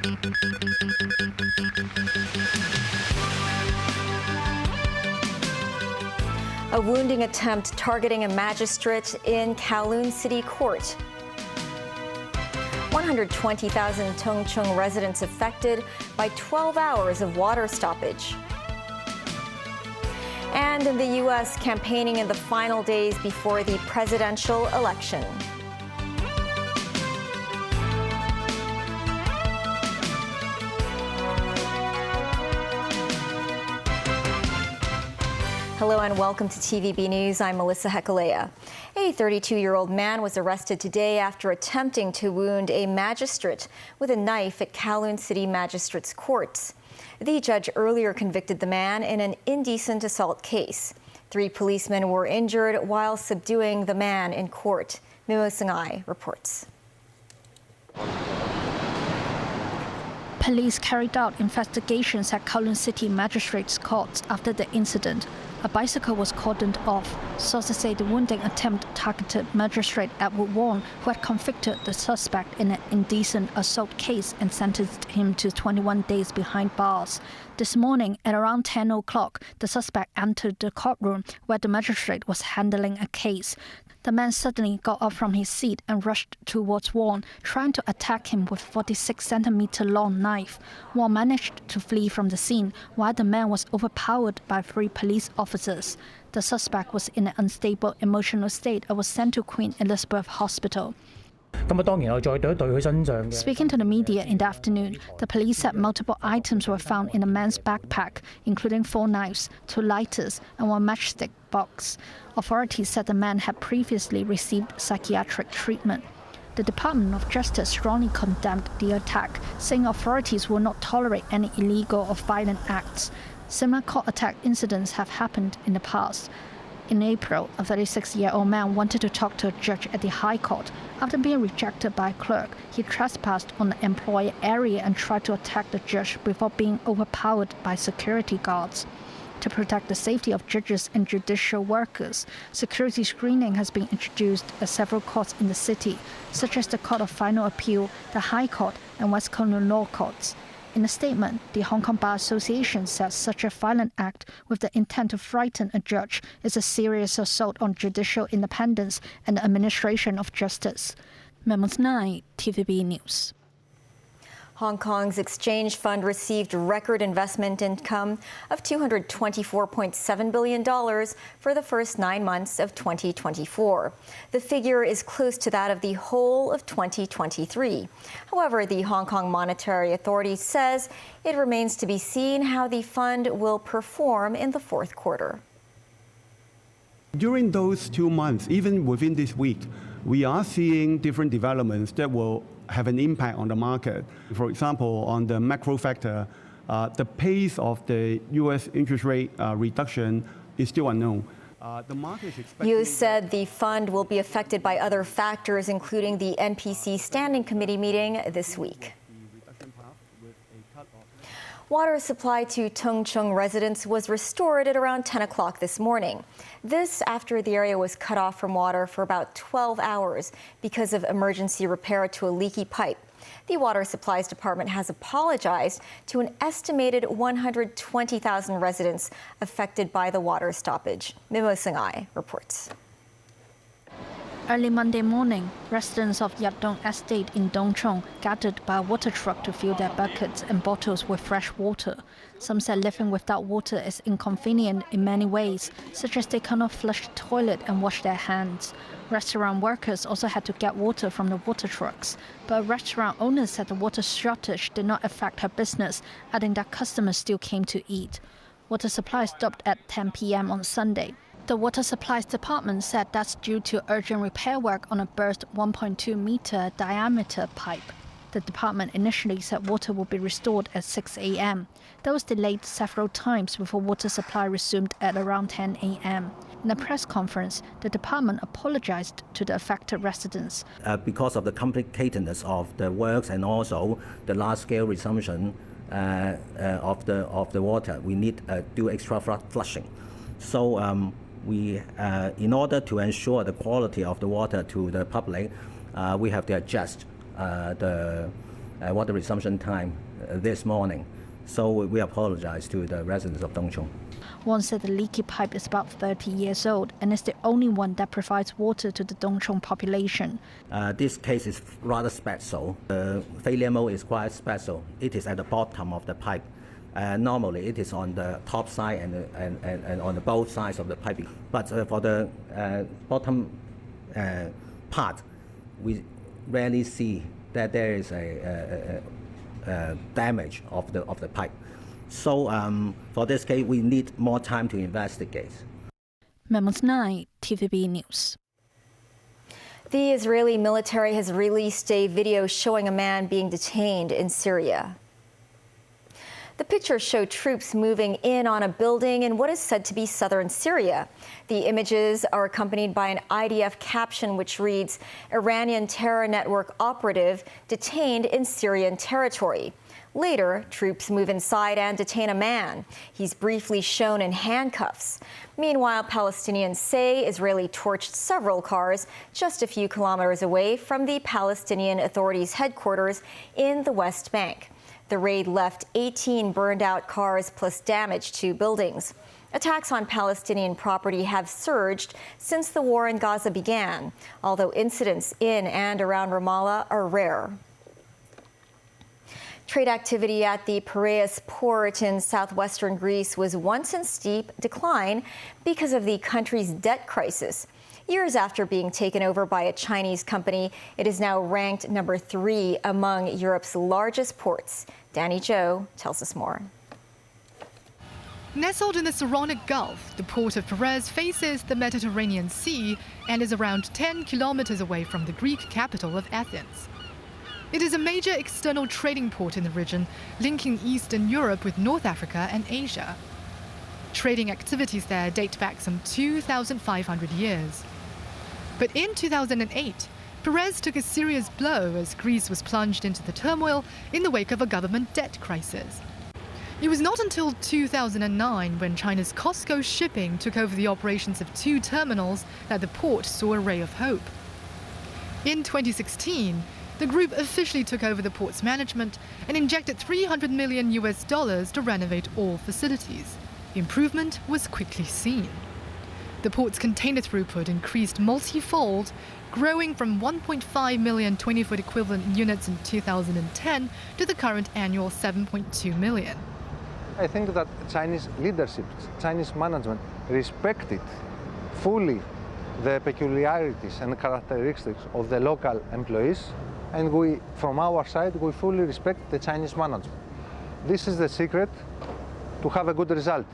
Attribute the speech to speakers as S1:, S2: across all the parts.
S1: A wounding attempt targeting a magistrate in Kowloon City Court. 120,000 Tongchung residents affected by 12 hours of water stoppage. And in the U.S., campaigning in the final days before the presidential election. Hello and welcome to TVB News. I'm Melissa Hekalea. A 32-year-old man was arrested today after attempting to wound a magistrate with a knife at Kowloon City Magistrates Court. The judge earlier convicted the man in an indecent assault case. 3 policemen were injured while subduing the man in court. Mimo Sangai reports.
S2: Police carried out investigations at Kowloon City Magistrates Court after the incident. A bicycle was cordoned off. Sources say the wounding attempt targeted Magistrate Edward Wong, who had convicted the suspect in an indecent assault case and sentenced him to 21 days behind bars. This morning, at around 10 o'clock, the suspect entered the courtroom where the magistrate was handling a case. The man suddenly got up from his seat and rushed towards Wong, trying to attack him with a 46-centimeter long knife. Wong managed to flee from the scene, while the man was overpowered by 3 police officers. The suspect was in an unstable emotional state and was sent to Queen Elizabeth Hospital. Speaking to the media in the afternoon, the police said multiple items were found in the man's backpack, including 4 knives, 2 lighters, and 1 matchstick box. Authorities said the man had previously received psychiatric treatment. The Department of Justice strongly condemned the attack, saying authorities will not tolerate any illegal or violent acts. Similar court attack incidents have happened in the past. In April, a 36-year-old man wanted to talk to a judge at the High Court. After being rejected by a clerk, he trespassed on the employee area and tried to attack the judge before being overpowered by security guards. To protect the safety of judges and judicial workers, security screening has been introduced at several courts in the city, such as the Court of Final Appeal, the High Court, and West Kowloon Law Courts. In a statement, the Hong Kong Bar Association says such a violent act with the intent to frighten a judge is a serious assault on judicial independence and the administration of justice. Memos 9, TVB News.
S1: Hong Kong's exchange fund received record investment income of $224.7 billion for the first 9 months of 2024. The figure is close to that of the whole of 2023. However, the Hong Kong Monetary Authority says it remains to be seen how the fund will perform in the fourth quarter.
S3: During those 2 months, even within this week, we are seeing different developments that will have an impact on the market. For example, on the macro factor, the pace of the U.S. interest rate reduction is still unknown. The market is expecting...
S1: You said the fund will be affected by other factors, including the NPC Standing Committee meeting this week. Water supply to Tongchung residents was restored at around 10 o'clock this morning. This after the area was cut off from water for about 12 hours because of emergency repair to a leaky pipe. The Water Supplies Department has apologized to an estimated 120,000 residents affected by the water stoppage. Mimo Sangai reports.
S2: Early Monday morning, residents of Yatdong Estate in Dongchong gathered by a water truck to fill their buckets and bottles with fresh water. Some said living without water is inconvenient in many ways, such as they cannot flush the toilet and wash their hands. Restaurant workers also had to get water from the water trucks, but a restaurant owner said the water shortage did not affect her business, adding that customers still came to eat. Water supply stopped at 10 p.m. on Sunday. The Water Supplies Department said that's due to urgent repair work on a burst 1.2-meter diameter pipe. The department initially said water would be restored at 6 a.m. That was delayed several times before water supply resumed at around 10 a.m. In a press conference, the department apologized to the affected residents.
S4: Because of the complicatedness of the works and also the large-scale resumption of the water, we need to do extra flushing. So we, in order to ensure the quality of the water to the public, we have to adjust the water resumption time this morning. So we apologize to the residents of Dongchong.
S2: One said the leaky pipe is about 30 years old and is the only one that provides water to the Dongchong population.
S4: This case is rather special. The failure mode is quite special. It is at the bottom of the pipe. Normally it is on the top side and on the both sides of the piping. But for the bottom part, we rarely see that there is a damage of the pipe. So for this case, we need more time to investigate.
S2: Memos 9, TVB News.
S1: The Israeli military has released a video showing a man being detained in Syria. The pictures show troops moving in on a building in what is said to be southern Syria. The images are accompanied by an IDF caption which reads, "Iranian terror network operative detained in Syrian territory." Later, troops move inside and detain a man. He's briefly shown in handcuffs. Meanwhile, Palestinians say Israeli torched several cars just a few kilometers away from the Palestinian Authority's headquarters in the West Bank. The raid left 18 burned-out cars plus damage to buildings. Attacks on Palestinian property have surged since the war in Gaza began, although incidents in and around Ramallah are rare. Trade activity at the Perez port in southwestern Greece was once in steep decline because of the country's debt crisis. Years after being taken over by a Chinese company, it is now ranked number 3 among Europe's largest ports. Danny Zhou tells us more.
S5: Nestled in the Saronic Gulf, the port of Perez faces the Mediterranean Sea and is around 10 kilometers away from the Greek capital of Athens. It is a major external trading port in the region, linking Eastern Europe with North Africa and Asia. Trading activities there date back some 2,500 years. But in 2008, Perez took a serious blow as Greece was plunged into the turmoil in the wake of a government debt crisis. It was not until 2009, when China's COSCO Shipping took over the operations of 2 terminals, that the port saw a ray of hope. In 2016, the group officially took over the port's management and injected $300 million to renovate all facilities. Improvement was quickly seen. The port's container throughput increased multi-fold, growing from 1.5 million 20-foot equivalent units in 2010 to the current annual 7.2 million.
S6: I think that Chinese leadership, Chinese management respected fully the peculiarities and characteristics of the local employees, and we, from our side, we fully respect the Chinese management. This is the secret to have a good result.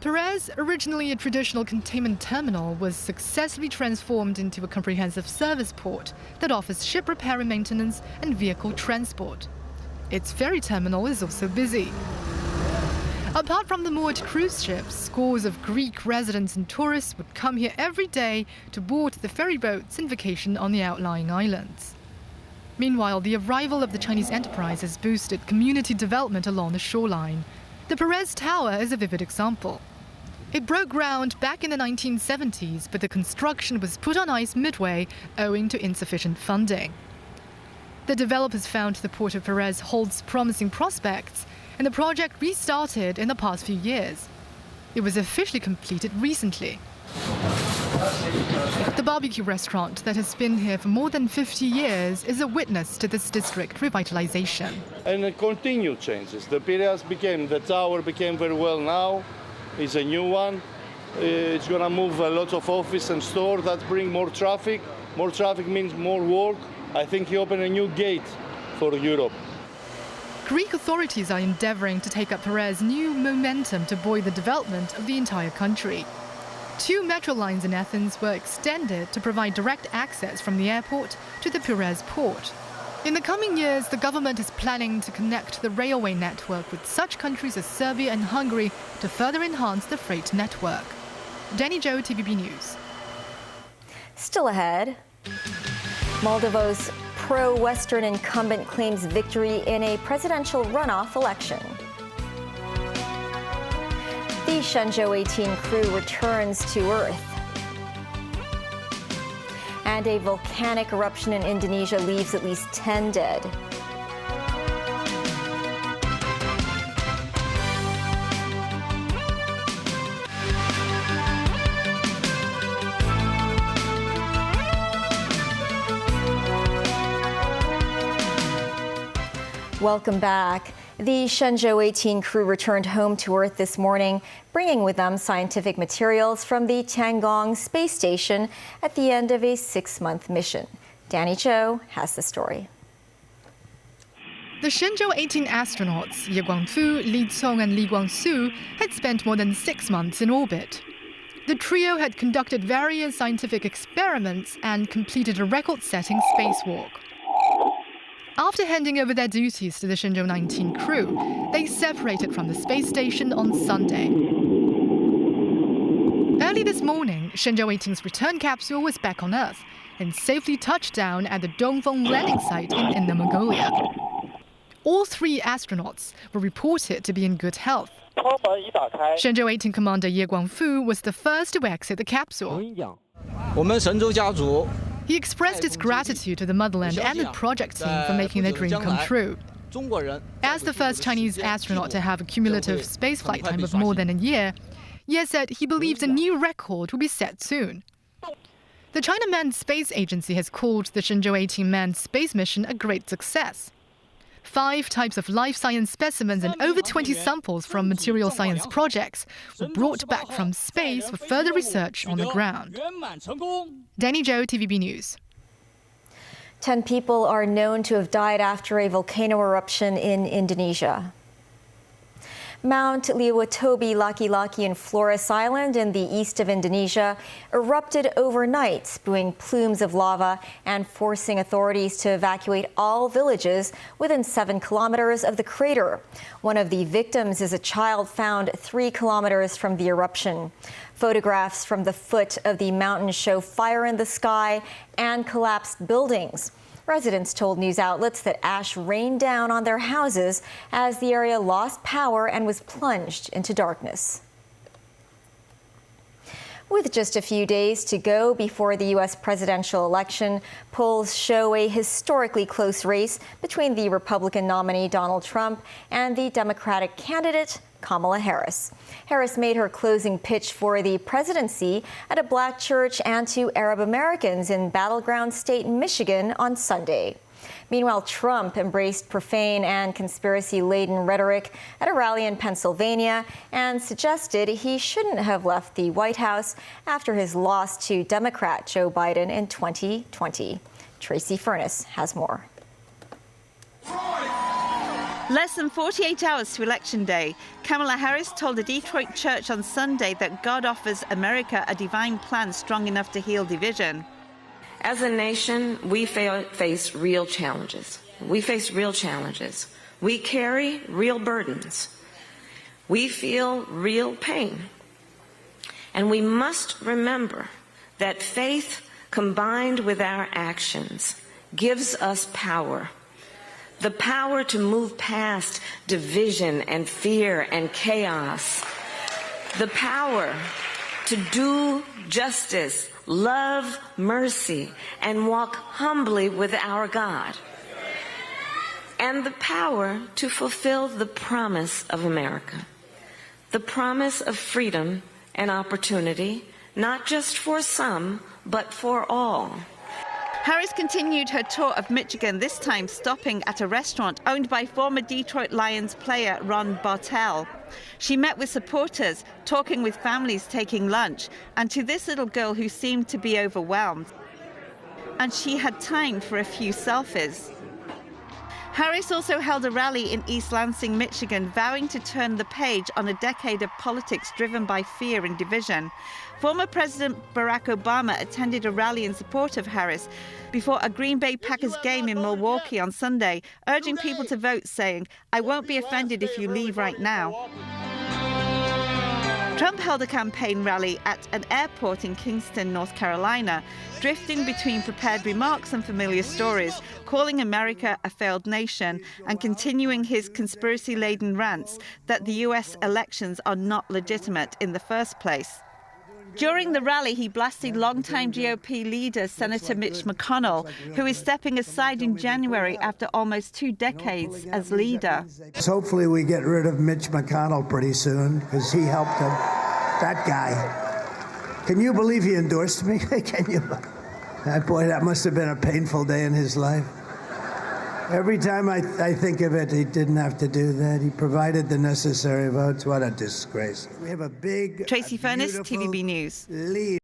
S5: Perez, originally a traditional containment terminal, was successfully transformed into a comprehensive service port that offers ship repair and maintenance and vehicle transport. Its ferry terminal is also busy. Apart from the moored cruise ships, scores of Greek residents and tourists would come here every day to board the ferry boats and vacation on the outlying islands. Meanwhile, the arrival of the Chinese enterprise has boosted community development along the shoreline. The Perez Tower is a vivid example. It broke ground back in the 1970s, but the construction was put on ice midway owing to insufficient funding. The developers found the port of Perez holds promising prospects, and the project restarted in the past few years. It was officially completed recently. The barbecue restaurant that has been here for more than 50 years is a witness to this district revitalization.
S7: And continued changes. The the tower became very well now. It's a new one. It's going to move a lot of office and store that bring more traffic. More traffic means more work. I think he opened a new gate for Europe.
S5: Greek authorities are endeavoring to take up Perez's new momentum to buoy the development of the entire country. 2 metro lines in Athens were extended to provide direct access from the airport to the Perez port. In the coming years, the government is planning to connect the railway network with such countries as Serbia and Hungary to further enhance the freight network. Danny Zhou, TVB News.
S1: Still ahead, Moldova's pro-Western incumbent claims victory in a presidential runoff election. The Shenzhou 18 crew returns to Earth. And a volcanic eruption in Indonesia leaves at least 10 dead. Welcome back. The Shenzhou 18 crew returned home to Earth this morning, bringing with them scientific materials from the Tiangong space station at the end of a 6-month mission. Danny Cho has the story.
S5: The Shenzhou 18 astronauts, Ye Guangfu, Li Cong and Li Guangsu, had spent more than 6 months in orbit. The trio had conducted various scientific experiments and completed a record-setting spacewalk. After handing over their duties to the Shenzhou 19 crew, they separated from the space station on Sunday. Early this morning, Shenzhou 18's return capsule was back on Earth and safely touched down at the Dongfeng landing site in Inner Mongolia. All 3 astronauts were reported to be in good health. Shenzhou 18 commander Ye Guangfu was the first to exit the capsule. He expressed his gratitude to the motherland and the project team for making their dream come true. As the first Chinese astronaut to have a cumulative spaceflight time of more than a year, Ye said he believes a new record will be set soon. The China Manned Space Agency has called the Shenzhou 18 manned space mission a great success. 5 types of life science specimens and over 20 samples from material science projects were brought back from space for further research on the ground. Danny Zhou, TVB News.
S1: 10 people are known to have died after a volcano eruption in Indonesia. Mount Liwatobi Laki-Laki in Flores Island in the east of Indonesia erupted overnight, spewing plumes of lava and forcing authorities to evacuate all villages within 7 kilometers of the crater. One of the victims is a child found 3 kilometers from the eruption. Photographs from the foot of the mountain show fire in the sky and collapsed buildings. Residents told news outlets that ash rained down on their houses as the area lost power and was plunged into darkness. With just a few days to go before the U.S. presidential election, polls show a historically close race between the Republican nominee Donald Trump and the Democratic candidate Kamala Harris. Harris made her closing pitch for the presidency at a black church and to Arab Americans in battleground state Michigan on Sunday. Meanwhile, Trump embraced profane and conspiracy-laden rhetoric at a rally in Pennsylvania and suggested he shouldn't have left the White House after his loss to Democrat Joe Biden in 2020. Tracy Furness has more.
S8: Less than 48 hours to Election Day, Kamala Harris told a Detroit church on Sunday that God offers America a divine plan strong enough to heal division.
S9: As a nation, we face real challenges. We face real challenges. We carry real burdens. We feel real pain. And we must remember that faith combined with our actions gives us power. The power to move past division and fear and chaos. The power to do justice, love mercy, and walk humbly with our God. And the power to fulfill the promise of America. The promise of freedom and opportunity, not just for some, but for all.
S8: Harris continued her tour of Michigan, this time stopping at a restaurant owned by former Detroit Lions player Ron Bartell. She met with supporters, talking with families taking lunch, and to this little girl who seemed to be overwhelmed. And she had time for a few selfies. Harris also held a rally in East Lansing, Michigan, vowing to turn the page on a decade of politics driven by fear and division. Former President Barack Obama attended a rally in support of Harris before a Green Bay Packers game in Milwaukee on Sunday, urging people to vote, saying, "I won't be offended if you leave right now." Trump held a campaign rally at an airport in Kingston, North Carolina, drifting between prepared remarks and familiar stories, calling America a failed nation and continuing his conspiracy-laden rants that the U.S. elections are not legitimate in the first place. During the rally, he blasted longtime GOP leader Senator Mitch McConnell, who is stepping aside in January after almost 2 decades as leader.
S10: Hopefully we get rid of Mitch McConnell pretty soon, because he helped him. That guy. Can you believe he endorsed me? Can you? Boy, that must have been a painful day in his life. Every time I think of it, he didn't have to do that. He provided the necessary votes. What a disgrace. We have a big,
S8: Tracy Furness, TVB News.
S10: Lead.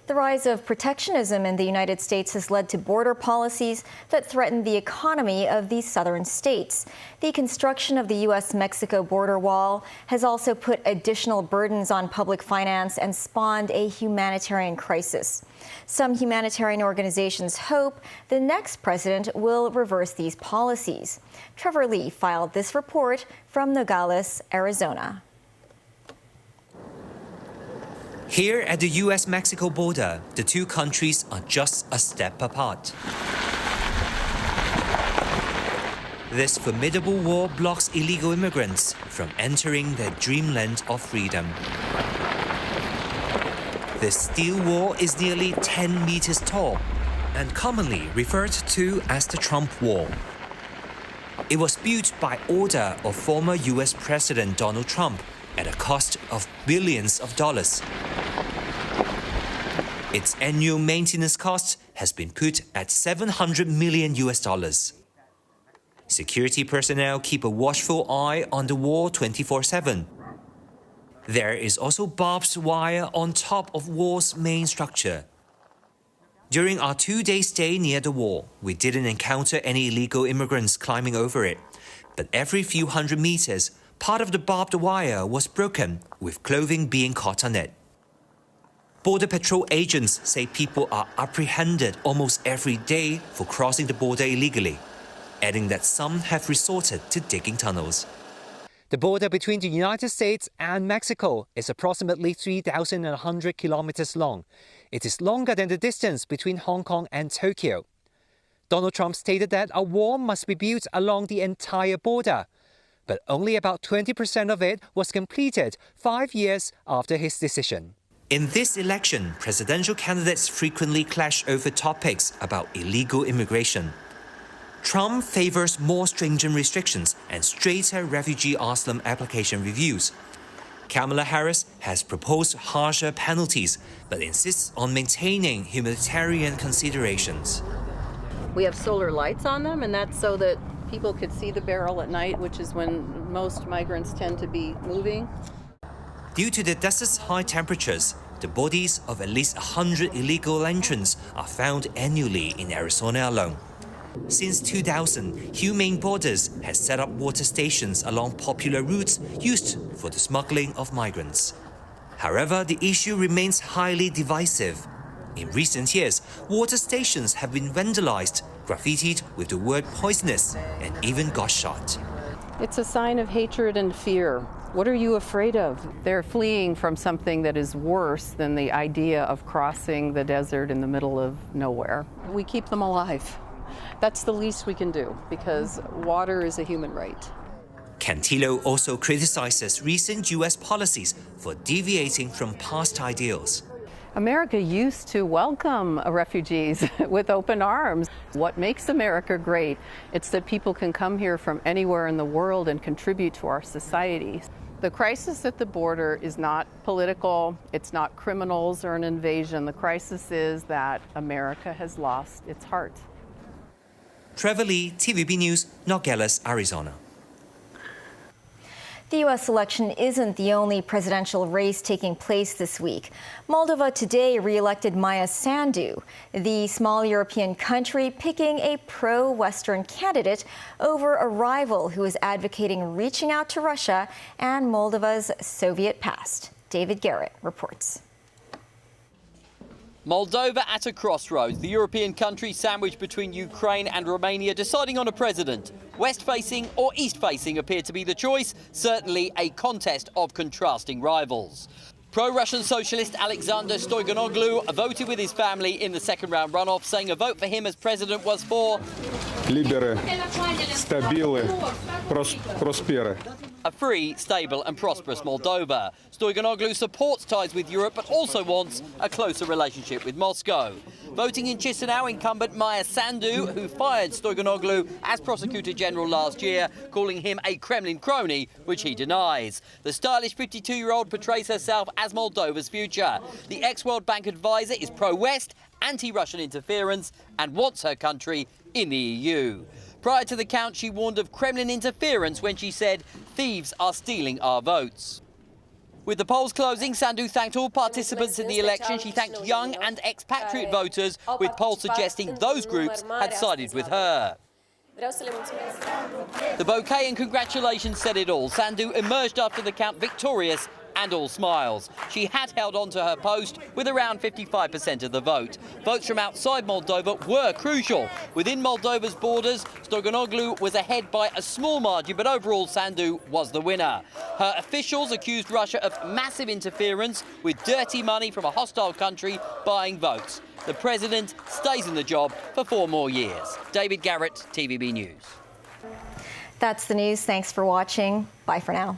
S1: The rise of protectionism in the United States has led to border policies that threaten the economy of these southern states. The construction of the U.S.-Mexico border wall has also put additional burdens on public finance and spawned a humanitarian crisis. Some humanitarian organizations hope the next president will reverse these policies. Trevor Lee filed this report from Nogales, Arizona.
S11: Here at the US-Mexico border, the two countries are just a step apart. This formidable wall blocks illegal immigrants from entering their dreamland of freedom. This steel wall is nearly 10 meters tall and commonly referred to as the Trump Wall. It was built by order of former US President Donald Trump at a cost of billions of dollars. Its annual maintenance cost has been put at $700 million. Security personnel keep a watchful eye on the wall 24/7. There is also barbed wire on top of wall's main structure. During our 2-day stay near the wall, we didn't encounter any illegal immigrants climbing over it. But every few hundred meters, part of the barbed wire was broken, with clothing being caught on it. Border Patrol agents say people are apprehended almost every day for crossing the border illegally, adding that some have resorted to digging tunnels.
S12: The border between the United States and Mexico is approximately 3,100 kilometers long. It is longer than the distance between Hong Kong and Tokyo. Donald Trump stated that a wall must be built along the entire border, but only about 20% of it was completed 5 years after his decision.
S11: In this election, presidential candidates frequently clash over topics about illegal immigration. Trump favors more stringent restrictions and straighter refugee asylum application reviews. Kamala Harris has proposed harsher penalties, but insists on maintaining humanitarian considerations.
S13: We have solar lights on them, and that's so that people could see the barrel at night, which is when most migrants tend to be moving.
S11: Due to the desert's high temperatures, the bodies of at least 100 illegal entrants are found annually in Arizona alone. Since 2000, Humane Borders has set up water stations along popular routes used for the smuggling of migrants. However, the issue remains highly divisive. In recent years, water stations have been vandalized, graffitied with the word poisonous, and even got shot.
S13: It's a sign of hatred and fear. What are you afraid of? They're fleeing from something that is worse than the idea of crossing the desert in the middle of nowhere. We keep them alive. That's the least we can do, because water is a human right.
S11: Cantillo also criticizes recent U.S. policies for deviating from past ideals.
S13: America used to welcome refugees with open arms. What makes America great? It's that people can come here from anywhere in the world and contribute to our society. The crisis at the border is not political, it's not criminals or an invasion. The crisis is that America has lost its heart.
S11: Trevor Lee, TVB News, Nogales, Arizona.
S1: The U.S. election isn't the only presidential race taking place this week. Moldova today re-elected Maia Sandu, the small European country picking a pro-Western candidate over a rival who is advocating reaching out to Russia and Moldova's Soviet past. David Garrett reports.
S14: Moldova at a crossroads, the European country sandwiched between Ukraine and Romania, deciding on a president. West-facing or east-facing appeared to be the choice, certainly a contest of contrasting rivals. Pro-Russian socialist Alexander Stoiganoglu voted with his family in the second-round runoff, saying a vote for him as president was for a free, stable and prosperous Moldova. Stoiganoglu supports ties with Europe but also wants a closer relationship with Moscow. Voting in Chisinau, incumbent Maia Sandu, who fired Stoiganoglu as Prosecutor General last year, calling him a Kremlin crony, which he denies. The stylish 52-year-old portrays herself as Moldova's future. The ex-World Bank advisor is pro-West anti-Russian interference and wants her country in the EU. Prior to the count, she warned of Kremlin interference when she said thieves are stealing our votes. With the polls closing, Sandhu thanked all participants in the election. She thanked young and expatriate voters, with polls suggesting those groups had sided with her. The bouquet and congratulations said it all. Sandhu emerged after the count victorious and all smiles. She had held on to her post with around 55% of the vote. Votes from outside Moldova were crucial. Within Moldova's borders, Stoyanoglu was ahead by a small margin, but overall Sandhu was the winner. Her officials accused Russia of massive interference with dirty money from a hostile country buying votes. The president stays in the job for 4 more years. David Garrett, TVB News.
S1: That's the news. Thanks for watching. Bye for now.